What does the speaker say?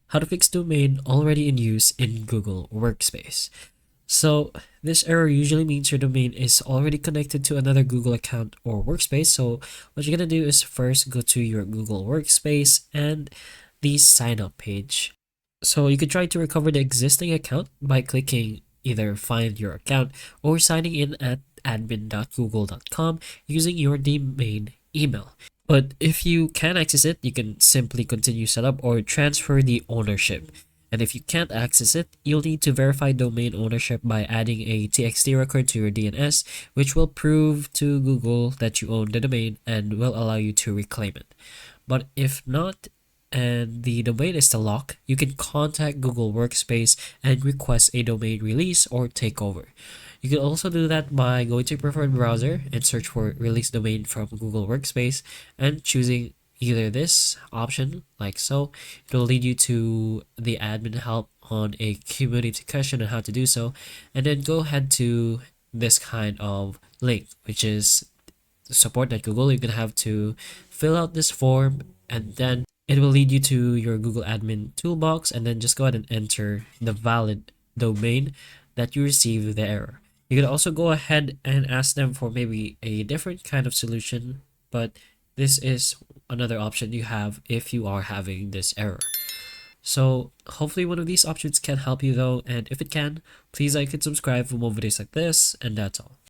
how to fix domain already in use in Google Workspace. So this error usually means your domain is already connected to another Google account or workspace. So what you're going to do is first go to your Google Workspace and the sign up page. So you could try to recover the existing account by clicking either find your account or signing in at admin.google.com using your domain email. But if you can access it, you can simply continue setup or transfer the ownership. And if you can't access it, you'll need to verify domain ownership by adding a TXT record to your DNS, which will prove to Google that you own the domain and will allow you to reclaim it. But if not, and the domain is still locked, you can contact Google Workspace and request a domain release or takeover. You can also do that by going to your preferred browser and search for release domain from Google Workspace and choosing either this option like so. It will lead you to the admin help on a community question on how to do so, and then go ahead to this kind of link, which is support.google. You're gonna have to fill out this form, and then it will lead you to your Google admin toolbox, and then just go ahead and enter the valid domain that you received the error. You can also go ahead and ask them for maybe a different kind of solution, but this is another option you have if you are having this error. So hopefully one of these options can help you though, and if it can, please like and subscribe for more videos like this, and that's all.